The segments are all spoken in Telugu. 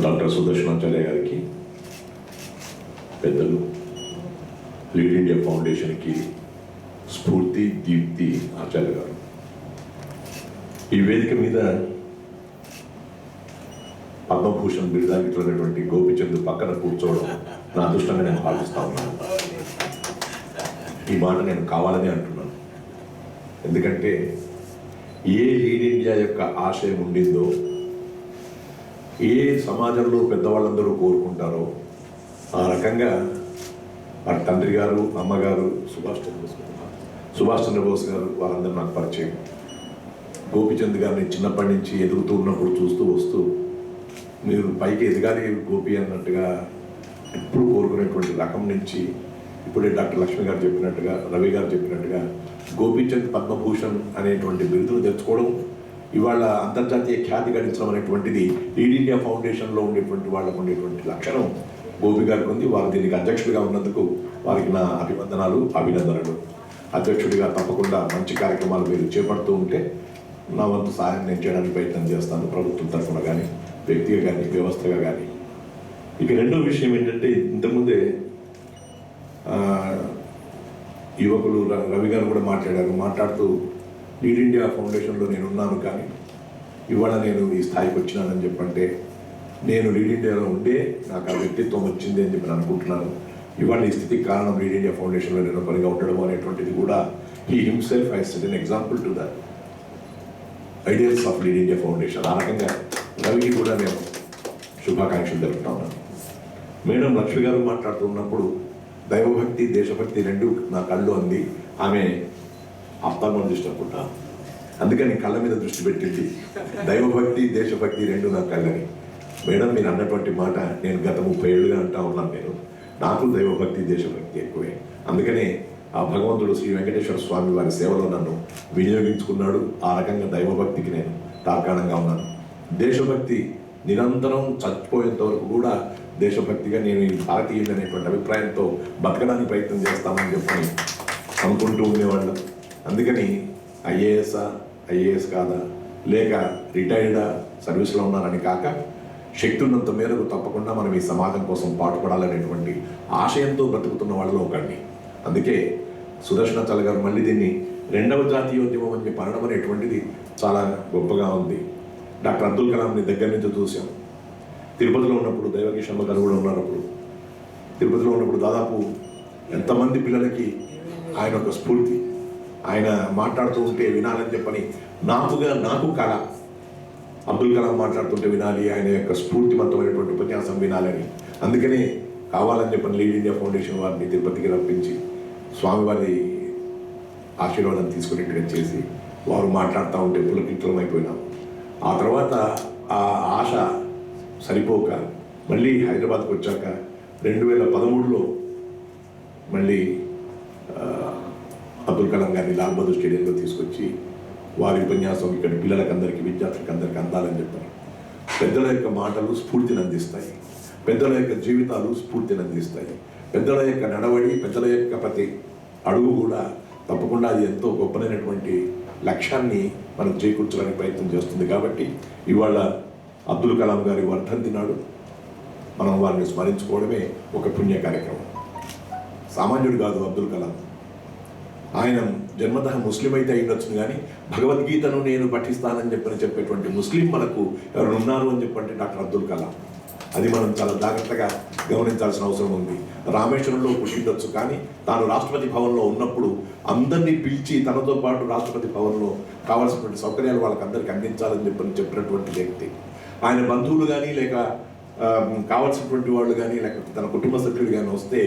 డాక్టర్ సుదర్శనాచార్య గారికి, పెద్దలు లీడ్ ఇండియా ఫౌండేషన్కి స్ఫూర్తి దీప్తి ఆచార్య గారు, ఈ వేదిక మీద పద్మభూషణ్ బిరుదాంకితులైనటువంటి గోపిచంద్ పక్కన కూర్చోవడం నా అదృష్టంగా నేను భావిస్తా ఉన్నాను. ఈ మాట నేను కావాలని అంటున్నాను. ఎందుకంటే ఏ లీడ్ ఇండియా యొక్క ఆశయం ఉండిందో, ఏ సమాజంలో పెద్దవాళ్ళందరూ కోరుకుంటారో ఆ రకంగా వారి తండ్రి గారు, అమ్మగారు, సుభాష్ చంద్రబోస్ గారు వారందరూ నాకు పరిచయం. గోపిచంద్ గారిని చిన్నప్పటి నుంచి ఎదుగుతూ ఉన్నప్పుడు చూస్తూ వస్తూ మీరు పైకి ఎదగాలి గోపి అన్నట్టుగా ఎప్పుడు కోరుకునేటువంటి రకం నుంచి ఇప్పుడే డాక్టర్ లక్ష్మి గారు చెప్పినట్టుగా, రవి గారు చెప్పినట్టుగా గోపిచంద్ పద్మభూషణ్ అనేటువంటి బిరుదును తెచ్చుకోవడం, ఇవాళ అంతర్జాతీయ ఖ్యాతి గడించడం అనేటువంటిది లీడ్ ఇండియా ఫౌండేషన్లో ఉండేటువంటి వాళ్ళకు ఉండేటువంటి లక్షణం గోపి గారికి ఉంది. వారు దీనికి అధ్యక్షుడిగా ఉన్నందుకు వారికి నా అభివందనాలు, అభినందనలు. అధ్యక్షుడిగా తప్పకుండా మంచి కార్యక్రమాలు మీరు చేపడుతూ ఉంటే నా వంతు సహాయం నేను చేయడానికి ప్రయత్నం చేస్తాను, ప్రభుత్వం తరఫున కానీ, వ్యక్తిగా కానీ, వ్యవస్థగా కానీ. ఇక రెండో విషయం ఏంటంటే, ఇంతకుముందే యువకులు రవి గారు కూడా మాట్లాడుతూ లీడ్ ఇండియా ఫౌండేషన్లో నేను ఉన్నాను, కానీ ఇవాళ నేను ఈ స్థాయికి వచ్చినానని చెప్పంటే నేను లీడ్ ఇండియాలో ఉండే నాకు ఆ వ్యక్తిత్వం వచ్చింది అని చెప్పి అనుకుంటున్నాను. ఇవాళ ఈ స్థితికి కారణం లీడ్ ఇండియా ఫౌండేషన్లో నేను పనిగా ఉండడం అనేటువంటిది కూడా he himself I set an example to the ideals of lead India foundation. ఆ రకంగా రవికి కూడా నేను శుభాకాంక్షలు తెలుపుతా ఉన్నాను. మేడం లక్ష్మి గారు మాట్లాడుతూ ఉన్నప్పుడు దైవభక్తి, దేశభక్తి రెండు నా కళ్ళు అంది. ఆమె ఆప్తాల్మోలజిస్ట్ అనుకుంటా, అందుకని కళ్ళ మీద దృష్టి పెట్టింది. దైవభక్తి, దేశభక్తి రెండు నా కళ్ళని. మేడం మీరు అన్నటువంటి మాట నేను గత 30 ఏళ్ళుగా అంటా ఉన్నాను. నాకు దైవభక్తి, దేశభక్తి ఎక్కువే. అందుకనే ఆ భగవంతుడు శ్రీ వెంకటేశ్వర స్వామి వారి సేవలో నన్ను వినియోగించుకున్నాడు. ఆ రకంగా దైవభక్తికి నేను తార్కాణంగా ఉన్నాను. దేశభక్తి నిరంతరం చచ్చిపోయేంత వరకు కూడా దేశభక్తిగా నేను ఈ భారతీయుడు అనేటువంటి అభిప్రాయంతో బతకడానికి ప్రయత్నం చేస్తామని చెప్పని అనుకుంటూ ఉండేవాళ్ళం. అందుకని ఐఏఎస్ కాదా, లేక రిటైర్డా, సర్వీస్లో ఉన్నానని కాక శక్తి ఉన్నంత మేరకు తప్పకుండా మనం ఈ సమాజం కోసం పాటుపడాలనేటువంటి ఆశయంతో బ్రతుకుతున్న వాళ్ళలో ఒకడిని. అందుకే సుదర్శనాచార్య గారు మళ్ళీ దీన్ని 2వ జాతీయోద్యమం అని చెప్పి అనడం అనేటువంటిది చాలా గొప్పగా ఉంది. డాక్టర్ అబ్దుల్ కలాంని దగ్గర నుంచి చూసాం. తిరుపతిలో ఉన్నప్పుడు దైవకి శర్మ గారు కూడా ఉన్నప్పుడు, తిరుపతిలో ఉన్నప్పుడు దాదాపు ఎంతమంది పిల్లలకి ఆయన ఒక స్ఫూర్తి. ఆయన మాట్లాడుతూ ఉంటే వినాలని చెప్పని నాకు కళ, అబ్దుల్ కలాం మాట్లాడుతుంటే వినాలి, ఆయన యొక్క స్ఫూర్తివంతమైనటువంటి ఉపన్యాసం వినాలని. అందుకనే కావాలని చెప్పని లీడ్ ఇండియా ఫౌండేషన్ వారిని తిరుపతికి రప్పించి స్వామివారి ఆశీర్వాదం తీసుకునేట్టుగా చేసి వారు మాట్లాడుతూ ఉంటే పులకించడం అయిపోయినాం. ఆ తర్వాత ఆ ఆశ సరిపోక మళ్ళీ హైదరాబాద్కి వచ్చాక 2013లో మళ్ళీ అబ్దుల్ కలాం గారిని లాల్ బహదూర్ స్టేడియంలో తీసుకొచ్చి వారి ఉపన్యాసం ఇక్కడ పిల్లలకందరికీ, విద్యార్థులకందరికీ అందాలని చెప్పారు. పెద్దల యొక్క మాటలు స్ఫూర్తిని అందిస్తాయి, పెద్దల యొక్క జీవితాలు స్ఫూర్తిని అందిస్తాయి, పెద్దల యొక్క నడవడి, పెద్దల యొక్క ప్రతి అడుగు కూడా తప్పకుండా అది ఎంతో గొప్పనైనటువంటి లక్ష్యాన్ని మనం చేకూర్చడానికి ప్రయత్నం చేస్తుంది. కాబట్టి ఇవాళ అబ్దుల్ కలాం గారి వర్ధంతి నాడు మనం వారిని స్మరించుకోవడమే ఒక పుణ్య కార్యక్రమం. సామాన్యుడు కాదు అబ్దుల్ కలాం. ఆయన జన్మతః ముస్లిం అయితే అయ్యుండొచ్చు, కానీ భగవద్గీతను నేను పఠిస్తానని చెప్పేటువంటి ముస్లిం మనకు ఎవరు ఉన్నారు అని చెప్పంటే డాక్టర్ అబ్దుల్ కలాం. అది మనం చాలా జాగ్రత్తగా గమనించాల్సిన అవసరం ఉంది. రామేశ్వరంలో పుట్టిండొచ్చు, కానీ తాను రాష్ట్రపతి భవన్లో ఉన్నప్పుడు అందరినీ పిలిచి తనతో పాటు రాష్ట్రపతి భవన్లో కావాల్సినటువంటి సౌకర్యాలు వాళ్ళకందరికీ అందించాలని చెప్పినటువంటి వ్యక్తి. ఆయన బంధువులు కానీ, లేక కావాల్సినటువంటి వాళ్ళు కానీ, లేకపోతే తన కుటుంబ సభ్యులు కానీ వస్తే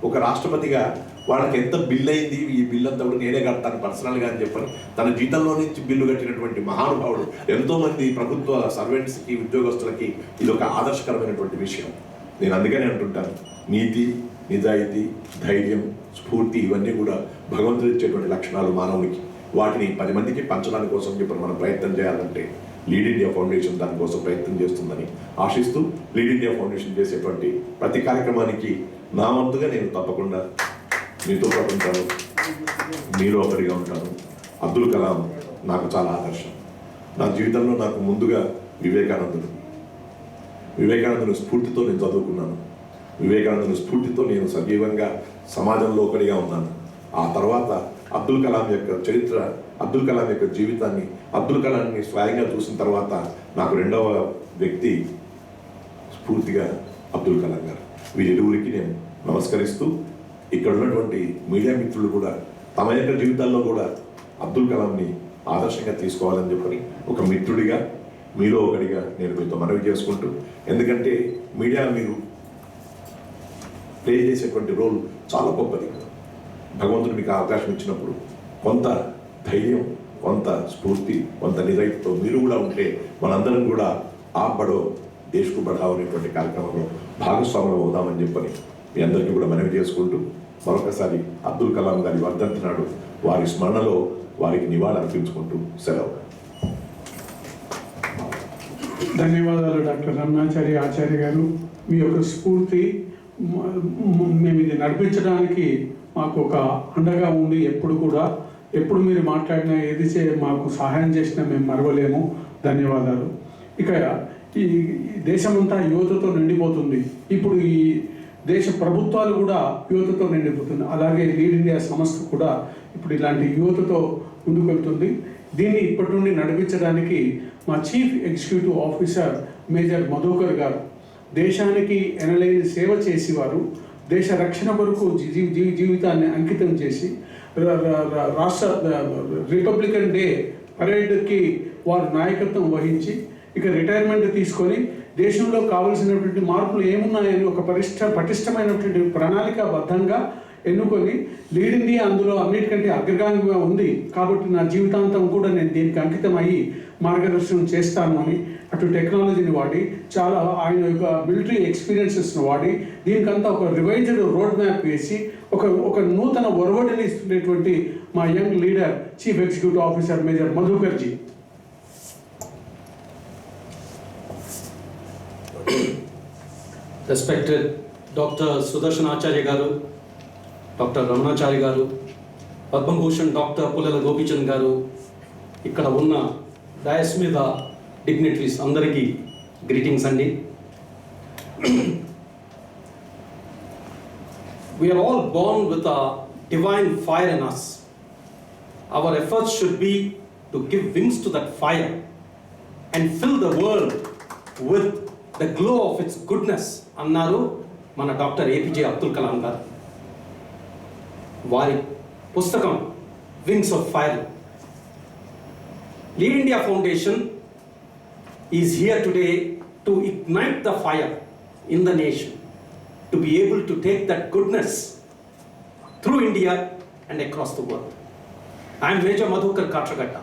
ఒక రాష్ట్రపతిగా వాళ్ళకి ఎంత బిల్ అయింది, ఈ బిల్ అంతా కూడా నేనే కడతాను పర్సనల్గా అని చెప్పని తన జీతంలో నుంచి బిల్లు కట్టినటువంటి మహానుభావుడు. ఎంతోమంది ప్రభుత్వ సర్వెంట్స్కి, ఉద్యోగస్తులకి ఇది ఒక ఆదర్శకరమైనటువంటి విషయం. నేను అందుకనే అంటుంటాను, నీతి, నిజాయితీ, ధైర్యం, స్ఫూర్తి ఇవన్నీ కూడా భగవంతుడు ఇచ్చేటువంటి లక్షణాలు మానవునికి. వాటిని 10 మందికి పంచడానికి కోసం చెప్పి మనం ప్రయత్నం చేయాలంటే లీడ్ ఇండియా ఫౌండేషన్ దానికోసం ప్రయత్నం చేస్తుందని ఆశిస్తూ, లీడ్ ఇండియా ఫౌండేషన్ చేసేటువంటి ప్రతి కార్యక్రమానికి నా వంతుగా నేను తప్పకుండా మీతో పాటు ఉంటాను, మీలో ఒకరిగా ఉంటాను. అబ్దుల్ కలాం నాకు చాలా ఆదర్శం. నా జీవితంలో నాకు ముందుగా వివేకానందుడు, వివేకానందుని స్ఫూర్తితో నేను చదువుకున్నాను. వివేకానందుని స్ఫూర్తితో నేను సజీవంగా సమాజంలో ఒకటిగా ఉన్నాను. ఆ తర్వాత అబ్దుల్ కలాం యొక్క చరిత్ర, అబ్దుల్ కలాం యొక్క జీవితాన్ని, అబ్దుల్ కలాంని స్వయంగా చూసిన తర్వాత నాకు రెండవ వ్యక్తి స్ఫూర్తిగా అబ్దుల్ కలాం గారు. వీరిరువురికి నేను నమస్కరిస్తూ, ఇక్కడ ఉన్నటువంటి మీడియా మిత్రులు కూడా తమ యొక్క జీవితాల్లో కూడా అబ్దుల్ కలాంని ఆదర్శంగా తీసుకోవాలని చెప్పని ఒక మిత్రుడిగా, మీలో ఒకటిగా నేను మీతో మనవి చేసుకుంటూ, ఎందుకంటే మీడియా మీరు ప్లే చేసేటువంటి రోల్ చాలా గొప్పది. భగవంతుడు మీకు అవకాశం ఇచ్చినప్పుడు కొంత ధైర్యం, కొంత స్ఫూర్తి, కొంత నిజాయితీతో మీరు కూడా ఉంటే మనందరం కూడా బడో దేశ్కు బడావ్ అనేటువంటి కార్యక్రమంలో భాగస్వాములు అవుదామని చెప్పని మీ అందరికీ కూడా మనవి చేసుకుంటూ, మరొకసారి అబ్దుల్ కలాం గారి వర్ధంతి నాడు వారి స్మరణలో వారికి నివాళులు అర్పించుకుంటూ సెలవు. ధన్యవాదాలు డాక్టర్ రమణాచారి ఆచార్య గారు. మీ యొక్క స్ఫూర్తి మేము ఇది నడిపించడానికి మాకు ఒక అండగా ఉండి ఎప్పుడు మీరు మాట్లాడినా మాకు సహాయం చేసినా మేము మరవలేము. ధన్యవాదాలు. ఇక ఈ దేశమంతా యువతతో నిండిపోతుంది. ఇప్పుడు ఈ దేశ ప్రభుత్వాలు కూడా యువతతో నిండిపోతుంది. అలాగే లీడ్ ఇండియా సంస్థ కూడా ఇప్పుడు ఇలాంటి యువతతో ముందుకు వెళ్తుంది. దీన్ని ఇప్పటి నుండి నడిపించడానికి మా chief executive officer major Madhukar గారు దేశానికి ఎనలేని సేవ చేసేవారు. దేశ రక్షణ కొరకు జీవితాన్ని అంకితం చేసి రాష్ట్ర రిపబ్లికన్ డే పరేడ్కి వారు నాయకత్వం వహించి ఇక రిటైర్మెంట్ తీసుకొని దేశంలో కావలసినటువంటి మార్పులు ఏమున్నాయని ఒక పటిష్టమైనటువంటి ప్రణాళికాబద్ధంగా ఎన్నుకొని లీడ్ ఇండియా అందులో అన్నిటికంటే అగ్రగామిగా ఉంది కాబట్టి నా జీవితాంతం కూడా నేను దీనికి అంకితం అయ్యి మార్గదర్శనం చేస్తాను అని అటు టెక్నాలజీని వాడి చాలా ఆయన యొక్క మిలిటరీ ఎక్స్పీరియన్సెస్ను వాడి దీనికంతా ఒక రివైజ్డ్ రోడ్ మ్యాప్ వేసి ఒక నూతన ఒరవడిని ఇస్తున్నటువంటి మా young leader chief executive officer major Madhukarji. Respected Dr. Sudarshan Acharya garu, Dr. Ramanachari garu, Padma Bhushan Dr. Pulala Gopichand garu, ikkada unna dais meeda dignitaries andariki greetings andi. We are all born with a divine fire in us. Our efforts should be to give wings to that fire and fill the world with the glow of its goodness అన్నారు మన డాక్టర్ ఏపీజే అబ్దుల్ కలాం గారు. వారి పుస్తకం wings of fire. Lead India foundation is here today to ignite the fire in the nation, to be able to take that goodness through India and across the world. I'm major Madhukar Katragadda.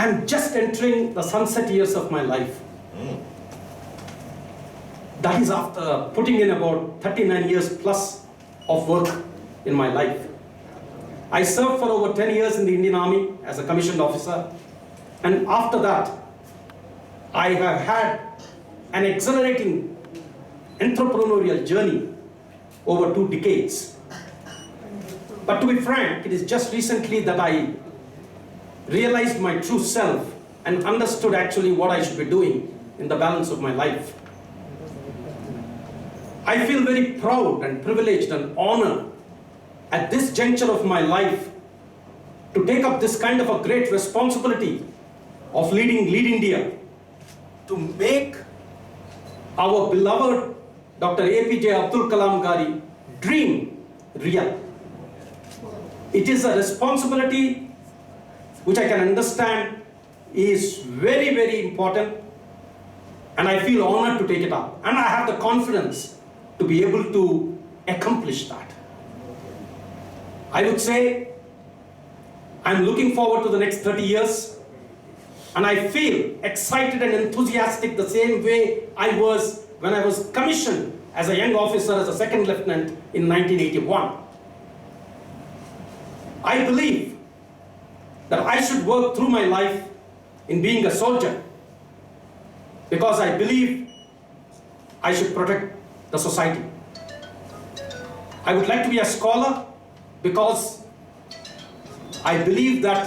I'm just entering the sunset years of my life. That is after putting in about 39 years plus of work in my life. I served for over 10 years in the Indian Army as a commissioned officer, and after that I have had an exhilarating entrepreneurial journey over 2 decades. But to be frank, it is just recently that I realized my true self and understood actually what I should be doing in the balance of my life. I feel very proud and privileged and honored at this juncture of my life to take up this kind of a great responsibility of leading Lead India to make our beloved Dr. APJ Abdul Kalam Gari dream real. It is a responsibility which I can understand is very, very important, and I feel honored to take it up, and I have the confidence to be able to accomplish that. I would say I'm looking forward to the next 30 years, and I feel excited and enthusiastic the same way I was when I was commissioned as a young officer, as a second lieutenant in 1981. I believe that I should work through my life in being a soldier, because I believe I should protect the society. I would like to be a scholar because I believe that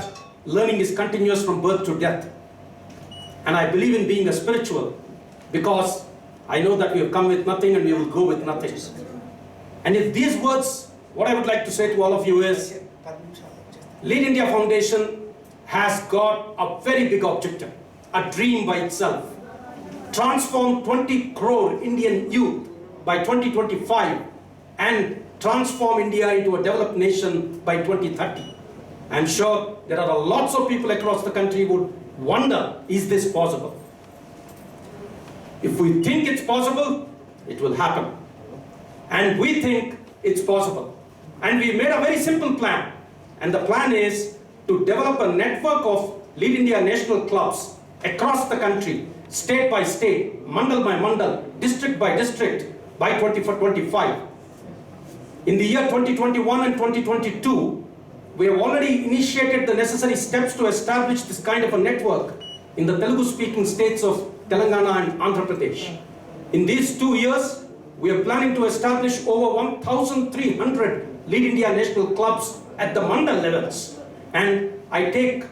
learning is continuous from birth to death, and I believe in being a spiritual because I know that we have come with nothing and we will go with nothing. And if these words, what I would like to say to all of you is, Lead India Foundation has got a very big objective, a dream by itself. Transform 20 crore Indian youth by 2025 and transform India into a developed nation by 2030. I'm sure there are lots of people across the country who would wonder, is this possible? If we think it's possible, it will happen. And we think it's possible. And we made a very simple plan. And the plan is to develop a network of Lead India national clubs across the country, state by state, mandal by mandal, district by district by 2025. In the year 2021 and 2022, we have already initiated the necessary steps to establish this kind of a network in the Telugu-speaking states of Telangana and Andhra Pradesh. In these 2 years, we are planning to establish over 1,300 Lead India national clubs at the mandal levels. And I take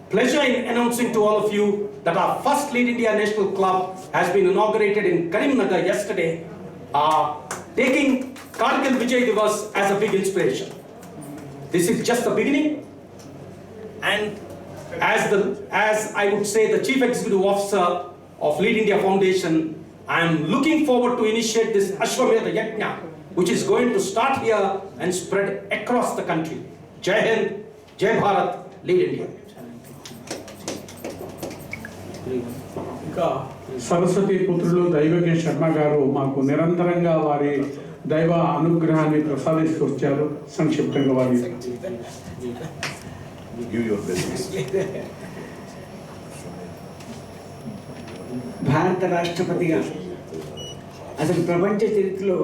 pleasure in announcing to all of you that our first Lead India national club has been inaugurated in Karimnagar yesterday, taking Kargil Vijay Divas as a big inspiration. This is just the beginning, and as I would say the Chief Executive Officer of Lead India Foundation, I am looking forward to initiate this Ashwamedha Yajna, which is going to start here and spread across the country. Jai Hind, Jai Bharat, Lead India. ఇంకా సరస్వతి పుత్రులు దైవజ్ఞ శర్మ గారు మాకు నిరంతరంగా వారి దైవ అనుగ్రహాన్ని ప్రసాదిస్తూ వచ్చారు. సంక్షిప్తంగా వారి Give your blessings. భారత రాష్ట్రపతిగా అసలు ప్రపంచ చరిత్రలో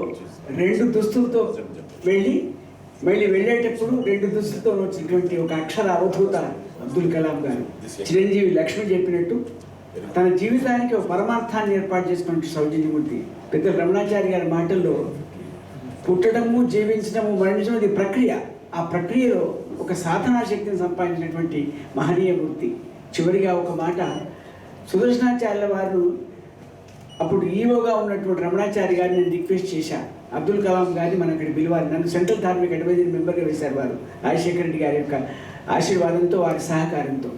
2 దుస్తులతో మళ్ళీ వెళ్ళేటప్పుడు 2 దుస్తులతో వచ్చినటువంటి ఒక అక్షర అవధూత అబ్దుల్ కలాం గారు. చిరంజీవి లక్ష్మి చెప్పినట్టు తన జీవితానికి ఒక పరమార్థాన్ని ఏర్పాటు చేసినటువంటి సౌజన్యమూర్తి. పెద్దలు రమణాచారి గారి మాటల్లో పుట్టడము, జీవించడము, మరణించడం ఇది ప్రక్రియ. ఆ ప్రక్రియలో ఒక సాధనా శక్తిని సంపాదించినటువంటి మహనీయ మూర్తి. చివరిగా ఒక మాట, సుదర్శనాచార్యుల వారు అప్పుడు ఈవోగా ఉన్నటువంటి రమణాచారి గారిని నేను రిక్వెస్ట్ చేశాను, అబ్దుల్ కలాం గారిని మనం ఇక్కడ పిలవాలి. నన్ను సెంట్రల్ ధార్మిక అడ్వైజరీ మెంబర్గా వేశారు వారు, రాజశేఖర రెడ్డి గారి యొక్క ఆశీర్వాదంతో, వారి సహకారంతో.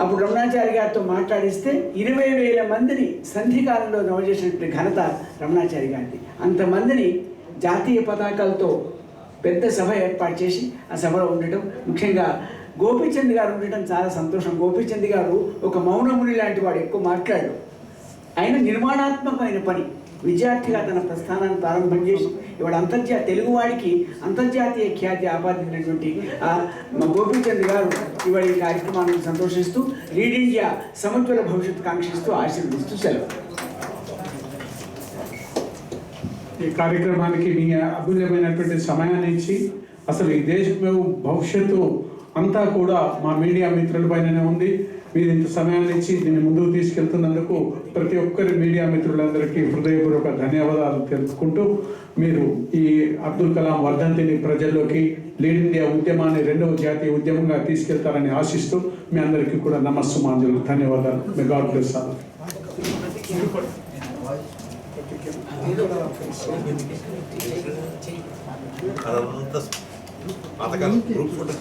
అప్పుడు రమణాచారి గారితో మాట్లాడిస్తే 20,000 మందిని సంధికాలంలో నమోదు చేసినటువంటి ఘనత రమణాచారి గారిది. అంతమందిని జాతీయ పతాకాలతో పెద్ద సభ ఏర్పాటు చేసి ఆ సభలో ఉండటం, ముఖ్యంగా గోపీచంద్ గారు ఉండటం చాలా సంతోషం. గోపీచంద్ గారు ఒక మౌనముని లాంటి వాడు, ఎక్కువ మాట్లాడు. ఆయన నిర్మాణాత్మకమైన పని విద్యార్థిగా తన ప్రస్థానాన్ని ప్రారంభం చేసి ఇవాళ తెలుగువాడికి అంతర్జాతీయ ఖ్యాతి ఆపాదించినటువంటి మా గోపీచంద్ గారు ఇవాళ ఈ కార్యక్రమాన్ని సంతోషిస్తూ, లీడ్ ఇండియా సమగ్ర భవిష్యత్తు కాంక్షిస్తూ, ఆశీర్వదిస్తూ సెలవు. ఈ కార్యక్రమానికి మీ అమూల్యమైనటువంటి సమయాన్ని ఇచ్చి, అసలు ఈ దేశంలో భవిష్యత్తు అంతా కూడా మా మీడియా మిత్రుల పైననే ఉంది. మీరు ఇంత సమయాన్ని ఇచ్చి దీన్ని ముందుకు తీసుకెళ్తున్నందుకు ప్రతి ఒక్కరి మీడియా మిత్రులందరికీ హృదయపూర్వక ధన్యవాదాలు తెలుపుకుంటూ, మీరు ఈ అబ్దుల్ కలాం వర్ధంతిని ప్రజల్లోకి, లీడ్ ఇండియా ఉద్యమాన్ని 2వ జాతీయ ఉద్యమంగా తీసుకెళ్తారని ఆశిస్తూ మీ అందరికీ కూడా నమస్సుమాంజలు, ధన్యవాదాలు. May God bless all. పాతకాలం గ్రూప్ ఫోటో